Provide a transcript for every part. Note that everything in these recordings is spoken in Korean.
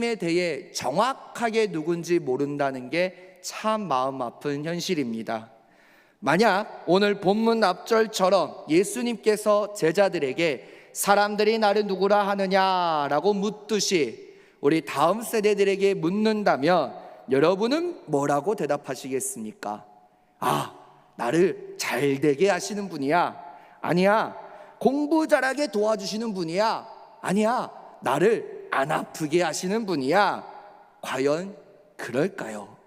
에 대해 정확하게 누군지 모른다는 게 참 마음 아픈 현실입니다. 만약 오늘 본문 앞절처럼 예수님께서 제자들에게 사람들이 나를 누구라 하느냐라고 묻듯이 우리 다음 세대들에게 묻는다면 여러분은 뭐라고 대답하시겠습니까? 나를 잘 되게 하시는 분이야. 아니야. 공부 잘하게 도와주시는 분이야. 아니야. 나를 안 아프게 하시는 분이야. 과연 그럴까요?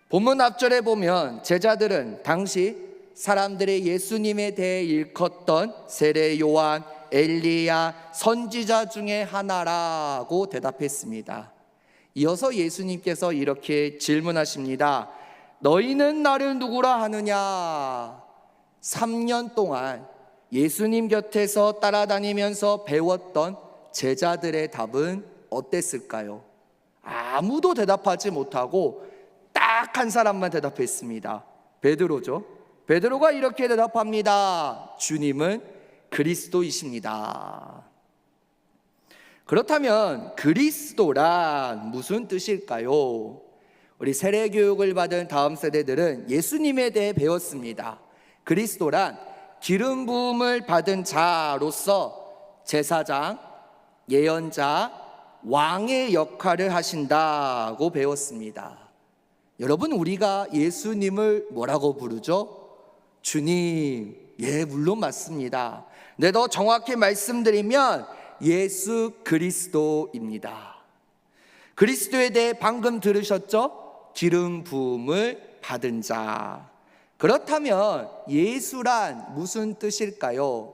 본문 앞절에 보면 제자들은 당시 사람들이 예수님에 대해 일컫던 세례 요한, 엘리야, 선지자 중에 하나라고 대답했습니다. 이어서 예수님께서 이렇게 질문하십니다. 너희는 나를 누구라 하느냐? 3년 동안 예수님 곁에서 따라다니면서 배웠던 제자들의 답은 어땠을까요? 아무도 대답하지 못하고 딱 한 사람만 대답했습니다. 베드로죠. 베드로가 이렇게 대답합니다. 주님은 그리스도이십니다. 그렇다면 그리스도란 무슨 뜻일까요? 우리 세례 교육을 받은 다음 세대들은 예수님에 대해 배웠습니다. 그리스도란 기름 부음을 받은 자로서 제사장, 예언자, 왕의 역할을 하신다고 배웠습니다. 여러분, 우리가 예수님을 뭐라고 부르죠? 주님. 예, 물론 맞습니다. 근데 더 정확히 말씀드리면 예수 그리스도입니다. 그리스도에 대해 방금 들으셨죠? 기름 부음을 받은 자. 그렇다면 예수란 무슨 뜻일까요?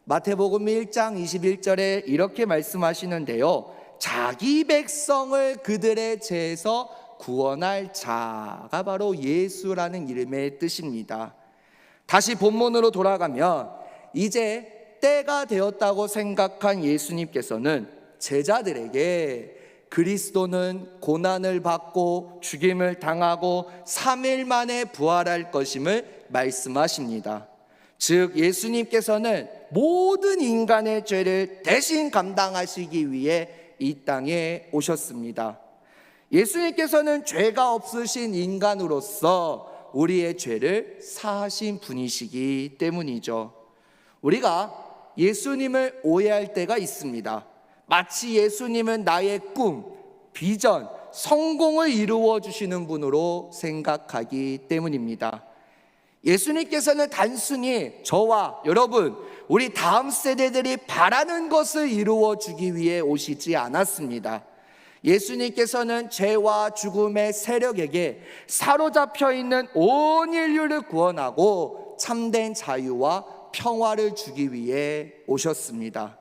마태복음 1장 21절에 이렇게 말씀하시는데요. 자기 백성을 그들의 죄에서 구원할 자가 바로 예수라는 이름의 뜻입니다. 다시 본문으로 돌아가면 이제 때가 되었다고 생각한 예수님께서는 제자들에게 그리스도는 고난을 받고 죽임을 당하고 3일 만에 부활할 것임을 말씀하십니다. 즉 예수님께서는 모든 인간의 죄를 대신 감당하시기 위해 이 땅에 오셨습니다. 예수님께서는 죄가 없으신 인간으로서 우리의 죄를 사하신 분이시기 때문이죠. 우리가 예수님을 오해할 때가 있습니다. 마치 예수님은 나의 꿈, 비전, 성공을 이루어 주시는 분으로 생각하기 때문입니다. 예수님께서는 단순히 저와 여러분, 우리 다음 세대들이 바라는 것을 이루어 주기 위해 오시지 않았습니다. 예수님께서는 죄와 죽음의 세력에게 사로잡혀 있는 온 인류를 구원하고 참된 자유와 평화를 주기 위해 오셨습니다.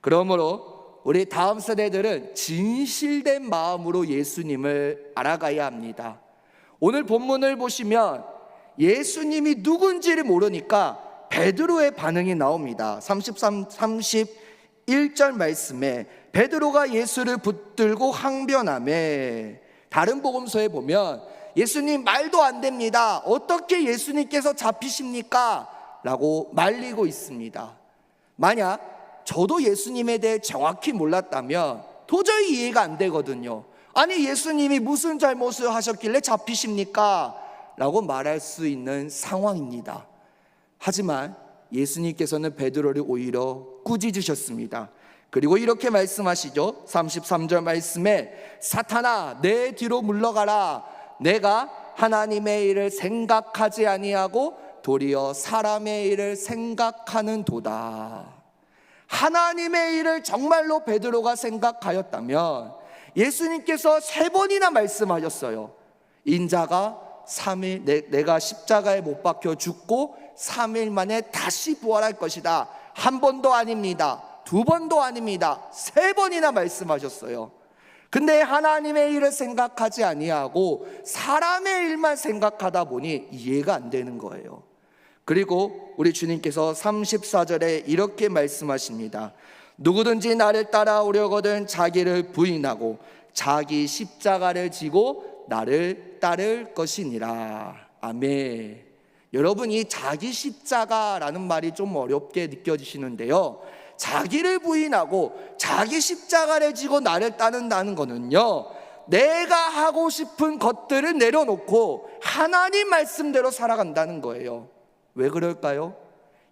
그러므로 우리 다음 세대들은 진실된 마음으로 예수님을 알아가야 합니다. 오늘 본문을 보시면 예수님이 누군지를 모르니까 베드로의 반응이 나옵니다. 31절 말씀에 베드로가 예수를 붙들고 항변하매, 다른 복음서에 보면 예수님 말도 안 됩니다. 어떻게 예수님께서 잡히십니까? 라고 말리고 있습니다. 만약 저도 예수님에 대해 정확히 몰랐다면 도저히 이해가 안 되거든요. 아니 예수님이 무슨 잘못을 하셨길래 잡히십니까? 라고 말할 수 있는 상황입니다. 하지만 예수님께서는 베드로를 오히려 꾸짖으셨습니다. 그리고 이렇게 말씀하시죠. 33절 말씀에 사탄아 내 뒤로 물러가라. 내가 하나님의 일을 생각하지 아니하고 도리어 사람의 일을 생각하는 도다. 하나님의 일을 정말로 베드로가 생각하였다면 예수님께서 3번이나 말씀하셨어요. 인자가 3일 내가 십자가에 못 박혀 죽고 3일 만에 다시 부활할 것이다. 1번도 아닙니다. 2번도 아닙니다. 3번이나 말씀하셨어요. 근데 하나님의 일을 생각하지 아니하고 사람의 일만 생각하다 보니 이해가 안 되는 거예요. 그리고 우리 주님께서 34절에 이렇게 말씀하십니다. 누구든지 나를 따라오려거든 자기를 부인하고 자기 십자가를 지고 나를 따를 것이니라. 아멘. 여러분, 이 자기 십자가라는 말이 좀 어렵게 느껴지시는데요, 자기를 부인하고 자기 십자가를 지고 나를 따른다는 거는요, 내가 하고 싶은 것들을 내려놓고 하나님 말씀대로 살아간다는 거예요. 왜 그럴까요?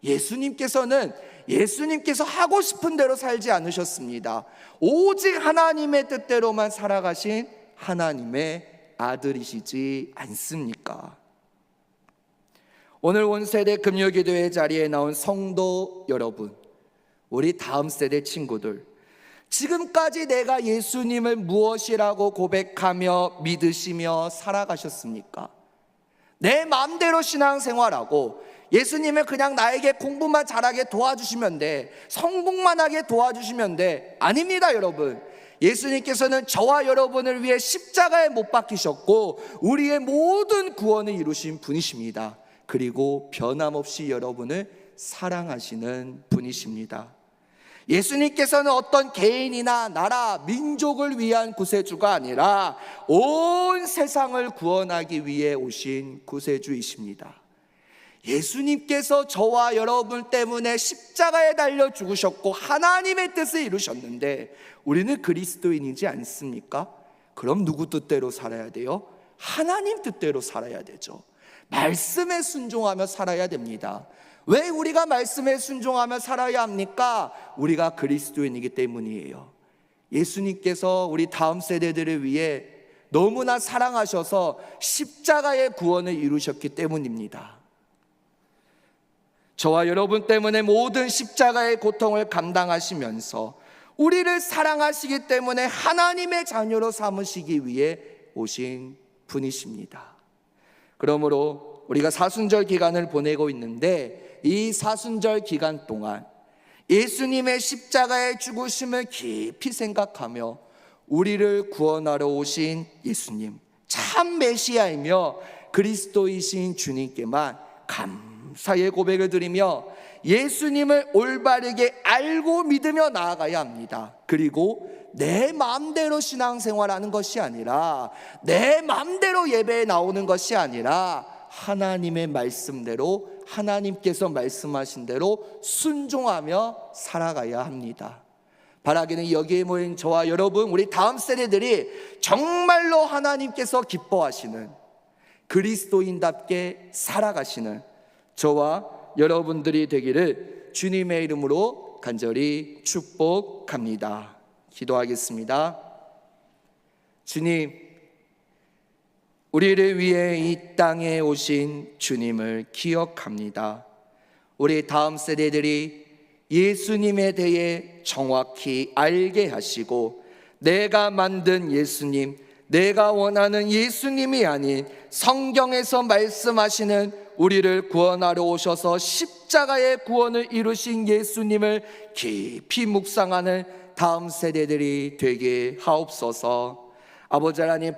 예수님께서 하고 싶은 대로 살지 않으셨습니다. 오직 하나님의 뜻대로만 살아가신 하나님의 아들이시지 않습니까? 오늘 온세대 금요기도회 자리에 나온 성도 여러분, 우리 다음 세대 친구들, 지금까지 내가 예수님을 무엇이라고 고백하며 믿으시며 살아가셨습니까? 내 마음대로 신앙생활하고 예수님을 그냥 나에게 공부만 잘하게 도와주시면 돼, 성공만 하게 도와주시면 돼. 아닙니다, 여러분. 예수님께서는 저와 여러분을 위해 십자가에 못 박히셨고 우리의 모든 구원을 이루신 분이십니다. 그리고 변함없이 여러분을 사랑하시는 분이십니다. 예수님께서는 어떤 개인이나 나라, 민족을 위한 구세주가 아니라 온 세상을 구원하기 위해 오신 구세주이십니다. 예수님께서 저와 여러분 때문에 십자가에 달려 죽으셨고 하나님의 뜻을 이루셨는데 우리는 그리스도인이지 않습니까? 그럼 누구 뜻대로 살아야 돼요? 하나님 뜻대로 살아야 되죠. 말씀에 순종하며 살아야 됩니다. 왜 우리가 말씀에 순종하며 살아야 합니까? 우리가 그리스도인이기 때문이에요. 예수님께서 우리 다음 세대들을 위해 너무나 사랑하셔서 십자가의 구원을 이루셨기 때문입니다. 저와 여러분 때문에 모든 십자가의 고통을 감당하시면서 우리를 사랑하시기 때문에 하나님의 자녀로 삼으시기 위해 오신 분이십니다. 그러므로 우리가 사순절 기간을 보내고 있는데 이 사순절 기간 동안 예수님의 십자가의 죽으심을 깊이 생각하며 우리를 구원하러 오신 예수님, 참 메시아이며 그리스도이신 주님께만 감사의 고백을 드리며 예수님을 올바르게 알고 믿으며 나아가야 합니다. 그리고 내 마음대로 신앙생활하는 것이 아니라, 내 마음대로 예배에 나오는 것이 아니라 하나님의 말씀대로, 하나님께서 말씀하신 대로 순종하며 살아가야 합니다. 바라기는 여기에 모인 저와 여러분, 우리 다음 세대들이 정말로 하나님께서 기뻐하시는 그리스도인답게 살아가시는 저와 여러분들이 되기를 주님의 이름으로 간절히 축복합니다. 기도하겠습니다. 주님, 우리를 위해 이 땅에 오신 주님을 기억합니다. 우리 다음 세대들이 예수님에 대해 정확히 알게 하시고 내가 만든 예수님, 내가 원하는 예수님이 아닌 성경에서 말씀하시는 우리를 구원하러 오셔서 십자가의 구원을 이루신 예수님을 깊이 묵상하는 다음 세대들이 되게 하옵소서. 아버지 하나님,